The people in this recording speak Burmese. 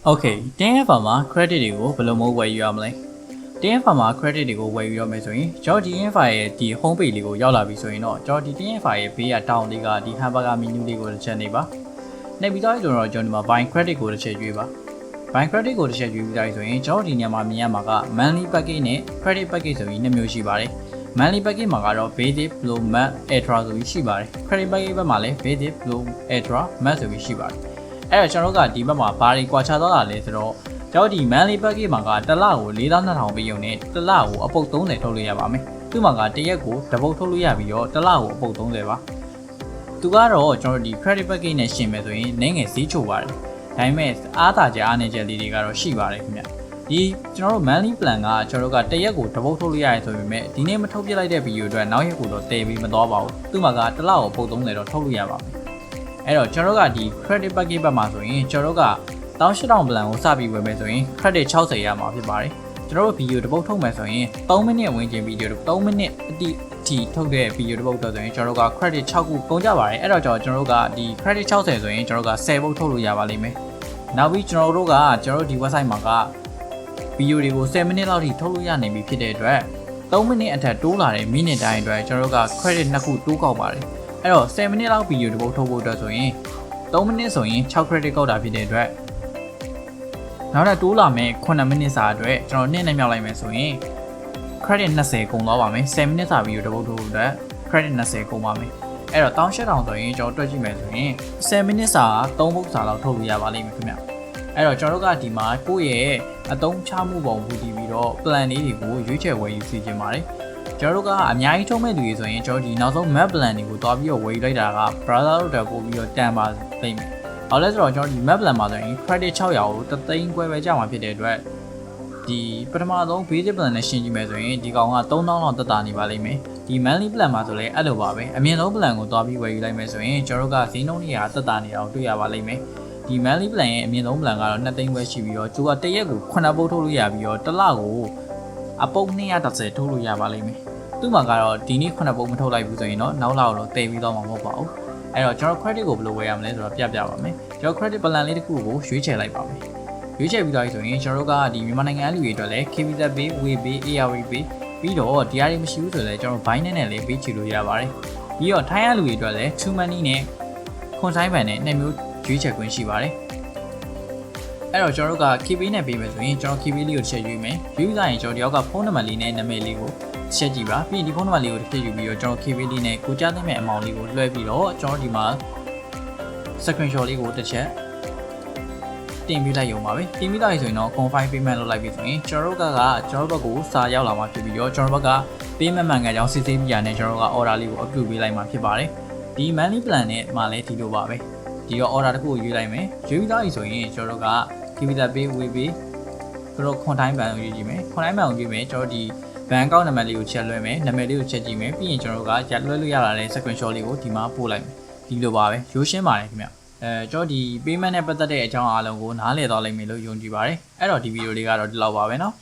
Okay တင်းရဲ့ farm မှာ credit တွေကိုဘယ်လိုမျိုးဝယ်ယူရမလဲတင်းရဲ့ farm မှာ credit တွေကိုဝယ်ယူရမယ်ဆိုရင်ကျွန်တော်ဒီ info ရဲ့ဒီ home page လေးကိုရောက်လာပြီဆိုရင်တော့ကျွန်တော်ဒီတင်းရဲ့ file ရဲ့ဘေးကတောင်းလေးကဒီ hamburger menu လေးကိုတစ်ချက်နေပါနေပြီးတော့ကျွန်တော်ဒီမှာ buy credit ကိုတစ်ချက်ရွေးပါ buy credit ကိုတစ်ချက်ရွေးပြီးတိုင်းဆိုရင်ကျွန်တော်ဒီညမှာမြင်ရမှာက monthly package နဲ့ credit package ဆိုပြီးနှစ်မျိုးရှိပါတယ် monthly package မှာကတော့ basic plus max extra ဆိုပြီးရှိပါတယ် credit package ဘက်မှာလည်း basic plus extra max ဆိုပြီးရှိပါတယ်အဲ့တော့ကျွန်တော်တို့ကဒီဘက်မှာဘာတွေကွာခြားသွားတာလဲဆိုတော့ကျွန်တော်ဒီ monthly package မှာကတစ်လကို42,000ပေးရုံနဲ့တစ်လကိုအပုတ်30ထုတ်လို့ရပါမယ်သူ့မှာကတစ်ရက်ကိုတစ်ပုတ်ထုတ်လို့ရပြီးတော့တစ်လကိုအပုတ်30ပါသူကတော့ကျွန်တော်ဒီ credit package နဲ့ရှင်းမယ်ဆိုရင်နည်းငယ်ဈေးချိုပါတယ်ဒါပေမဲ့အားသာချက်အားနည်းချက်လေးတွေကတော့ရှိပါတယ်ခင်ဗျဒီကျွန်တော်တို့ monthly plan ကကျွန်တော်တို့ကတစ်ရက်ကိုတစ်ပုတ်ထုတ်လို့ရတယ်ဆိုပေမဲ့ဒီနေ့မထုတ်ပြလိုက်တဲ့ဗီဒီယိုအတွက်နောက်ရက်ကိုတော့တည်ပြီးမသွားပါဘူးသူ့မှာကတစ်လကိုအပုတ်30တော့ထုတ်လို့ရပါမယ်အဲ့တော့ကျွန်တော်တို့ကဒီ credit package ဘက်မှာဆိုရင်ကျွန်တော်တို့က18000 plan ကိုစပြီးဝယ်မယ်ဆိုရင် credit 60ရမှာဖြစ်ပါတယ်ကျွန်တော်တို့ဗီဒီယိုတစ်ပုတ်ထုတ်မယ်ဆိုရင်3မိနစ်ဝင်ခြင်းဗီဒီယို3မိနစ်အထိထုတ်တဲ့ဗီဒီယိုတစ်ပုတ်တော့ဆိုရင်ကျွန်တော်တို့က credit 6ခုကုန်ကြပါတယ်အဲ့တော့ကျွန်တော်တို့ကဒီ credit 60ဆိုရင်ကျွန်တော်တို့က10ပုတ်ထုတ်လို့ရပါလိမ့်မယ်နောက်ပြီးကျွန်တော်တို့ကကျွန်တော်တို့ဒီ website မှာကဗီဒီယိုတွေကို10မိနစ်လောက်ထိထုတ်လို့ရနိုင်ပြီဖြစ်တဲ့အတွက်3မိနစ်အထက်တိုးလာတဲ့မိနစ်တိုင်းအတွက်ကျွန်တော်တို့က credit 2ခုတိုးကောက်ပါတယ်အဲ့တော့10မိနစ်လောက်ဗီဒီယိုတစ်ပုတ်ထုတ်ဖို့အတွက်ဆိုရင်3မိနစ်ဆိုရင်6 credit ကောက်တာဖြစ်တဲ့အတွက်နောက်ထပ်တိုးလာမယ်9မိနစ်စာအတွက်ကျွန်တော်နှစ်နဲ့မြောက်လိုက်မယ်ဆိုရင် credit 20ကုန်သွားပါမယ်10မိနစ်စာဗီဒီယိုတစ်ပုတ်ထုတ်ဖို့အတွက် credit 20ကုန်ပါမယ်အဲ့တော့18000ဆိုရင်ကျွန်တော်တွက်ကြည့်မယ်ဆိုရင်10မိနစ်စာ3ပုတ်စာလောက်ထုတ်လို့ရပါလိမ့်မယ်ခင်ဗျအဲ့တော့ကျွန်တော်တို့ကဒီမှာကိုယ့်ရဲ့အသုံးချမှုပုံမူတည်ပြီးတော့ plan လေးတွေကိုရွေးချယ်ဝယ်ယူစီခြင်းပါတယ်ကျွန်တော်တို့ကအများကြီးထုံးမဲ့လူတွေဆိုရင်ကျွန်တော်ဒီနောက်ဆုံး map plan တွေကိုတွားပြီးတော့ဝယ်ယူလိုက်တာက brother တို့တက်ပို့ပြီးတော့တန်ပါသိမ့်မယ်။အော်လဲဆိုတော့ကျွန်တော်ဒီ map plan မှာဆိုရင် credit 600ကို3သိန်းခွဲပဲကြာမှာဖြစ်တဲ့အတွက်ဒီပထမဆုံး basic plan နဲ့ရှင်းကြည့်မယ်ဆိုရင်ဒီကောင်က3000လောက်တက်တာနေပါလိမ့်မယ်။ဒီ monthly plan မှာဆိုလည်းအဲ့လိုပါပဲ။အမြင့်ဆုံး plan ကိုတွားပြီးဝယ်ယူလိုက်မယ်ဆိုရင်ကျွန်တော်တို့ကဈေးနှုန်းတွေကတက်တာနေတာကိုတွေ့ရပါလိမ့်မယ်။ဒီ monthly plan ရဲ့အမြင့်ဆုံး plan ကတော့2သိန်းခွဲရှိပြီးတော့သူကတစ်ရက်ကို9ပုတ်ထုတ်လို့ရပြီးတော့တစ်လကိုအပုတ်230ထုတ်လို့ရပါလိမ့်မယ်။သူ့မှာကတော့ဒီနေ့9ပုတ်မထုတ်လိုက်ဘူးဆိုရင်တော့နောက်လောက်တော့တည်ပြီးတော့မှာမဟုတ်ပါဘူးအဲ့တော့ကျွန်တော် credit ကိုဘယ်လိုဝယ်ရမလဲဆိုတော့ပြပါမယ်ကျွန်တော် credit plan လေးတစ်ခုကိုရွေးချယ်လိုက်ပါမယ်ရွေးချယ်ပြီးတော့ဆိုရင်ကျွန်တော်တို့ကဒီမြန်မာနိုင်ငံလူတွေအတွက်လည်း KBZ Pay, WePay, ARV Pay ပြီးတော့ဒီအားတွေမရှိဘူးဆိုလည်းကျွန်တော် Binance နဲ့လည်းပေးချေလို့ရပါတယ်ပြီးတော့ထိုင်းရလူတွေအတွက်လည်း True Money နဲ့ Consign Bank နဲ့နှစ်မျိုးရွေးချယ်ခွင့်ရှိပါတယ်အဲ့တော့ကျွန်တော်တို့က KP နဲ့ပေးမယ်ဆိုရင်ကျွန်တော် KP လေးကိုတစ်ချက်ရွေးမယ်ရွေးပြီးရင်ကျွန်တော်တယောက်ကဖုန်းနံပါတ်လေးနဲ့နာမည်လေးကိုချက်ကြည့်ပါပြီးရင်ဒီဖုန်းနံပါတ်လေးကိုတစ်ချက်ယူပြီးတော့ကျွန်တော် KP လေးနဲ့ကိုကြားသိမဲ့ amount လေးကိုလွှဲပြီးတော့ကျွန်တော်ဒီမှာ screenshot လေးကိုတစ်ချက်တင်ပြီးလိုက်ရုံပါပဲတင်ပြီးလိုက်ဆိုရင်တော့ confirm payment လုပ်လိုက်ပြီဆိုရင်ကျွန်တော်တို့ကကျွန်တော်ဘက်ကိုစာရောက်လာမှာဖြစ်ပြီးတော့ကျွန်တော်ဘက်က payment မှန်ကန်ကြောင်းစစ်ဆေးပြီးရတဲ့ကျွန်တော်တို့က order လေးကို approve ပေးလိုက်မှာဖြစ်ပါတယ်ဒီ monthly plan နဲ့မှလည်းဒီလိုပါပဲဒီတော့ order တစ်ခုကိုရွေးလိုက်မယ်ရွေးပြီးသားပြီဆိုရင်ကျွန်တော်တို့က KBZ Pay, WePay တို့ consign bank ကိုရွေးကြည့်မယ် consign bank ကိုရွေးမယ်ကျွန်တော်ဒီ bank account နံပါတ်လေးကိုချက်လွှဲမယ်နာမည်လေးကိုချက်ကြည့်မယ်ပြီးရင်ကျွန်တော်တို့ကရက်လွှဲလို့ရလာတဲ့ screenshot လေးကိုဒီမှာပို့လိုက်မယ်ဒီလိုပါပဲရိုးရှင်းပါတယ်ခင်ဗျကျွန်တော်ဒီ payment နဲ့ပတ်သက်တဲ့အကြောင်းအားလုံးကိုနားလည်သွားလိမ့်မယ်လို့ယုံကြည်ပါတယ်အဲ့တော့ဒီဗီဒီယိုလေးကတော့ဒီလောက်ပါပဲเนาะ